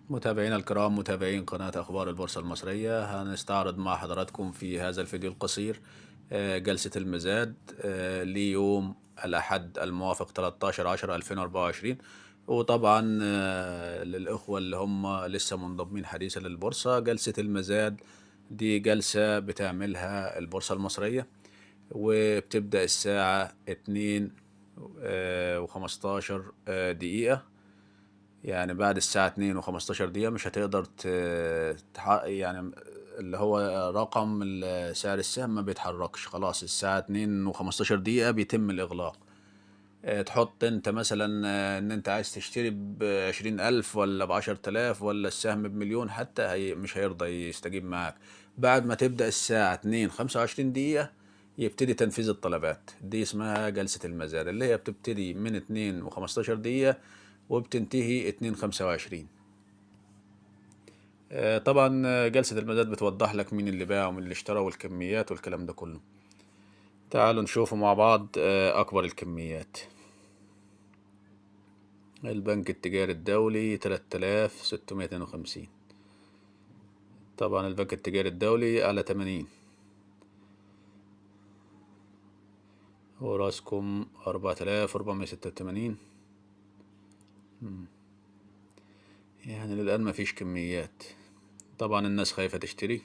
متابعينا الكرام، متابعين قناة أخبار البورصة المصرية، هنستعرض مع حضراتكم في هذا الفيديو القصير جلسة المزاد ليوم الأحد الموافق 13/10/2024. وطبعا للإخوة اللي هم لسه منضمين حديثا للبورصة، جلسة المزاد دي جلسة بتعملها البورصة المصرية، وبتبدأ الساعة 2:15 دقيقة. يعني بعد الساعة 2:15 دقيقة مش هتقدر يعني اللي هو رقم سعر السهم ما بيتحركش خلاص. الساعة 2:15 دقيقة بيتم الإغلاق. تحط انت مثلا ان انت عايز تشتري ب20,000 ولا ب10,000 ولا السهم بمليون حتى، مش هيرضى يستجيب معاك. بعد ما تبدأ الساعة 2:25 دقيقة يبتدي تنفيذ الطلبات. دي اسمها جلسة المزاد، اللي هي بتبتدي من 2:15 دقيقة وبتنتهي 2:25. طبعا جلسة المزاد بتوضح لك مين اللي باع ومين اللي اشترى والكميات والكلام ده كله. تعالوا نشوفوا مع بعض أكبر الكميات. البنك التجاري الدولي 3652. طبعا البنك التجاري الدولي على 80. وراسكم 4486. يعني للآن مفيش كميات. طبعا الناس خايفة تشتري.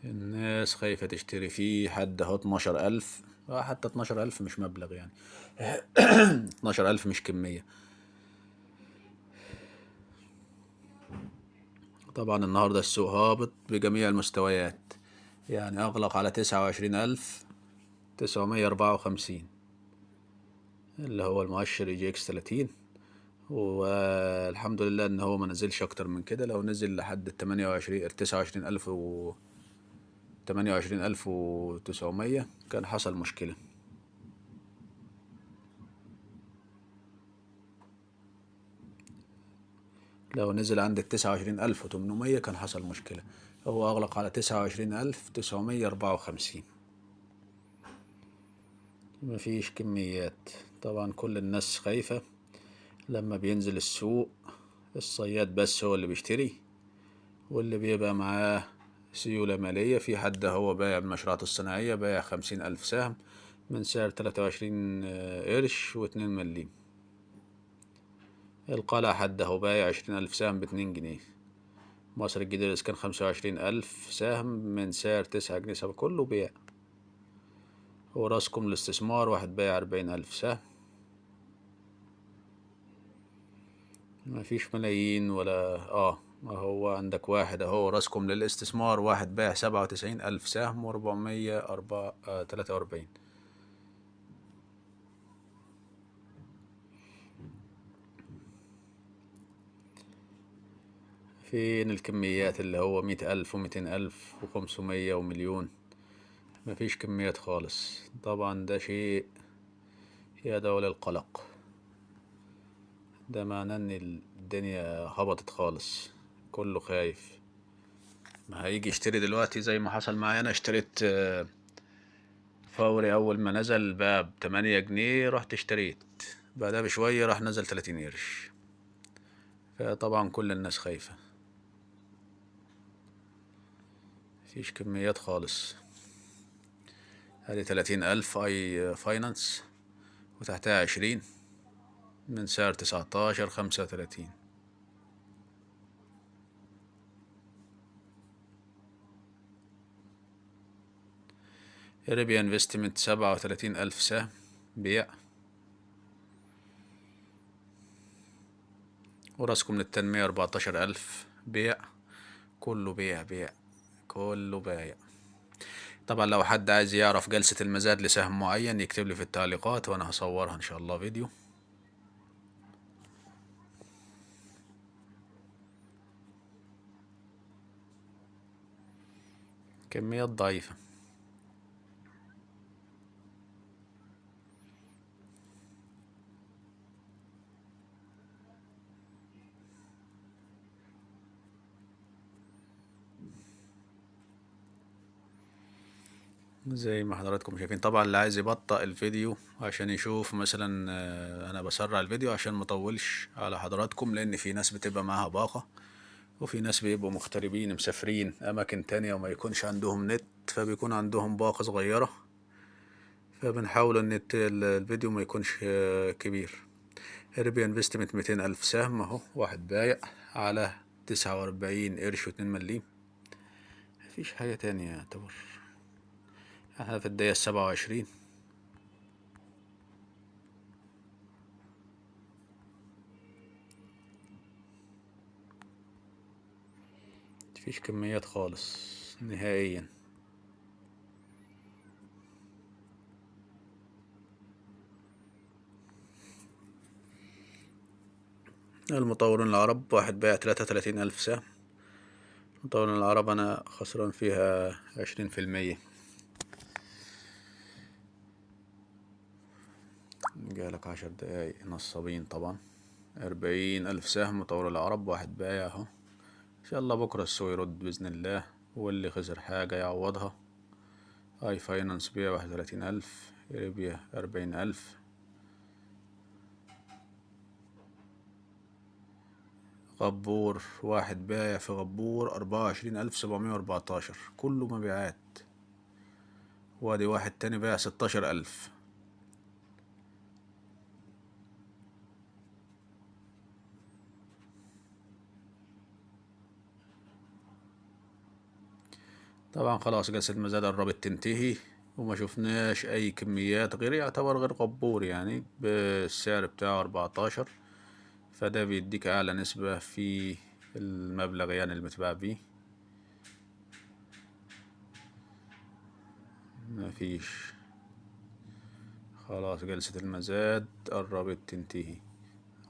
الناس خايفة تشتري. في حد اهو 12,000. حتى 12,000 مش مبلغ يعني. 12,000 مش كمية. طبعا النهاردة السوق هابط بجميع المستويات، يعني أغلق على 29,954 اللي هو المؤشر EGX 30. والحمد لله إن هو ما نزلش أكتر من كده. لو نزل لحد 28,900 كان حصل مشكلة. لو نزل عند 29,800 كان حصل مشكلة. هو أغلق على 29,954. مفيش كميات. طبعا كل الناس خايفة. لما بينزل السوق الصياد بس هو اللي بيشتري، واللي بيبقى معاه سيولة مالية. في حد هو بايع المشروعات الصناعية، بايع 50,000 سهم من سعر 23 قرش و2 مليم. القلعة حد هو بايع 20,000 سهم ب2 جنيه. مصر الجديدة الإسكان 25,000 سهم من سعر 9 جنيه. سهم كله بيع. وراسكم الاستثمار واحد بايع 40,000 سهم. مفيش ملايين ولا هو عندك واحد اهو راسكم للاستثمار، واحد بايع 97,000 سهم و443. فين الكميات اللي هو 100,000 و200,000 و500 ومليون؟ مفيش كميات خالص. طبعا ده شيء يدعو للقلق. ده معناه ان الدنيا هبطت خالص. كله خايف. ما هيجي يشتري دلوقتي زي ما حصل معايا. انا اشتريت فوري. اول ما نزل بقى ب8 جنيه رحت اشتريت. بعدها بشوية راح نزل 30 قرش. فطبعا كل الناس خايفة. مفيش كميات خالص. هذه 30,000 اي فاينانس، وتحتها 20 من سعر 19.35. ريبيا انفستمنت 37,000 سهم بيع. وراسكم للتنمية 14,000 بيع. كله بيع بيع. كله بايع. طبعا لو حد عايز يعرف جلسة المزاد لسهم معين يكتب لي في التعليقات وانا هصورها ان شاء الله فيديو. كميات ضعيفة. زي ما حضراتكم شايفين. طبعا اللي عايز يبطئ الفيديو عشان يشوف مثلا، انا بسرع الفيديو عشان مطولش على حضراتكم، لان في ناس بتبقى معاها باقة، وفي ناس بيبقوا مغتربين مسافرين اماكن تانية وما يكونش عندهم نت، فبيكون عندهم باقة صغيرة، فبنحاول ان الفيديو ما يكونش كبير. ريبيا انفستمنت 200,000 سهم اهو، واحد بايع على 49 قرش و2 مليم. مفيش حاجة تانية يعتبر. احنا في الدقيقة 27. مفيش كميات خالص نهائيا. المطورين العرب، واحد بايع 33,000 سهم. المطورين العرب أنا خسران فيها 20%. جالك 10 دقايق نصابين طبعا. 40,000 سهم مطور العرب، واحد بايع اهو. إن شاء الله بكرة السوق يرد بإذن الله، واللي خسر حاجة يعوضها. اي فاينانس بيع 31,000، يبيع 40,000. غبور، واحد بايع في غبور 24,714، كله مبيعات. وادي واحد تاني بايع 16,000. طبعا خلاص جلسة المزاد قربت تنتهي، وما شفناش أي كميات غير يعتبر غير غبور، يعني بالسعر بتاعه 14، فده بيديك أعلى نسبة في المبلغ يعني المتباع بيه. مفيش. خلاص جلسة المزاد قربت تنتهي.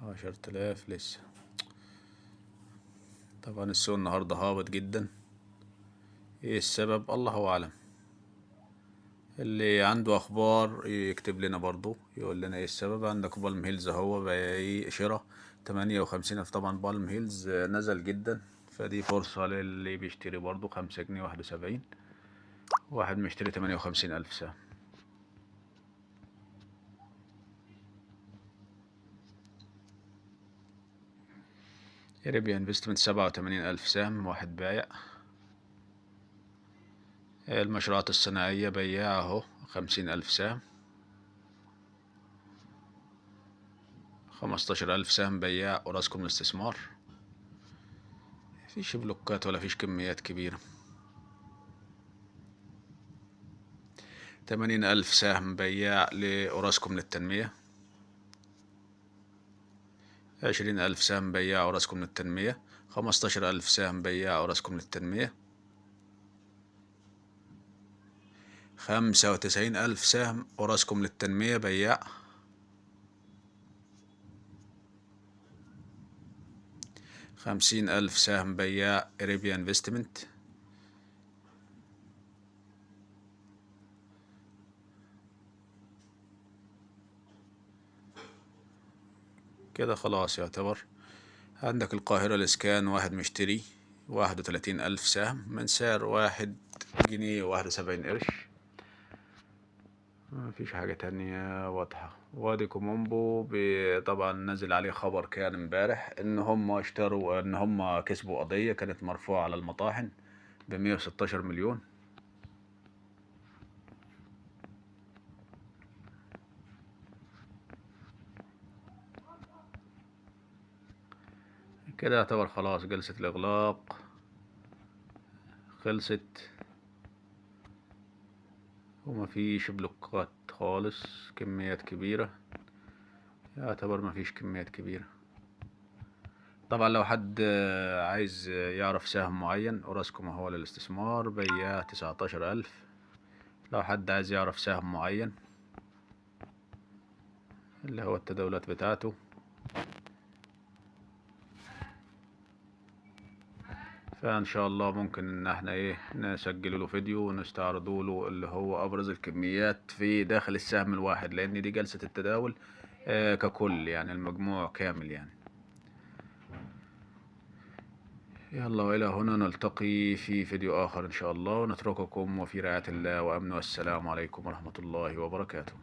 10,000 لسه. طبعا السوق النهاردة هابط جدا، ايه السبب الله أعلم. اللي عنده أخبار يكتب لنا برضو، يقول لنا ايه السبب. عندك بالم هيلز اهو بقى شراء 58,000. طبعا بالم هيلز نزل جدا، فدي فرصة للي بيشتري برضو. 5 جنيه 71، واحد مشتري 58,000 سهم. ريبيا انفستمنت 87,000 سهم، واحد بايع. المشروعات الصناعية بياع اهو 50,000 سهم. 15,000 سهم بياع أوراسكوم الاستثمار. مفيش بلوكات ولا فيش كميات كبيرة. 80,000 سهم بياع لأوراسكوم للتنمية. 20,000 سهم بياع أوراسكوم للتنمية. 15,000 سهم بياع أوراسكوم للتنمية. 95,000 سهم أوراسكوم للتنمية بياع. 50,000 سهم بياع إريبيا انفستمنت. كده خلاص يعتبر. عندك القاهرة الإسكان، واحد مشتري 31,000 سهم من سعر 1 جنيه 71 قرش. مفيش حاجة تانية واضحة. وادي كومومبو طبعا نزل عليه خبر كان امبارح ان هم اشتروا، ان هم كسبوا قضية كانت مرفوعة على المطاحن ب116 مليون. كده يعتبر خلاص جلسة الإغلاق خلصت، ومفيش بلوكات خالص. كميات كبيرة يعتبر مفيش كميات كبيرة. طبعا لو حد عايز يعرف سهم معين، أوراسكوم هو للاستثمار بياع 19,000. لو حد عايز يعرف سهم معين اللي هو التداولات بتاعته، فان شاء الله ممكن ان احنا نسجل له فيديو ونستعرضه له اللي هو ابرز الكميات في داخل السهم الواحد، لان دي جلسة التداول ككل، يعني المجموع كامل يعني. يلا وإلى هنا نلتقي في فيديو آخر إن شاء الله، ونترككم وفي رعاية الله وأمنه، والسلام عليكم ورحمة الله وبركاته.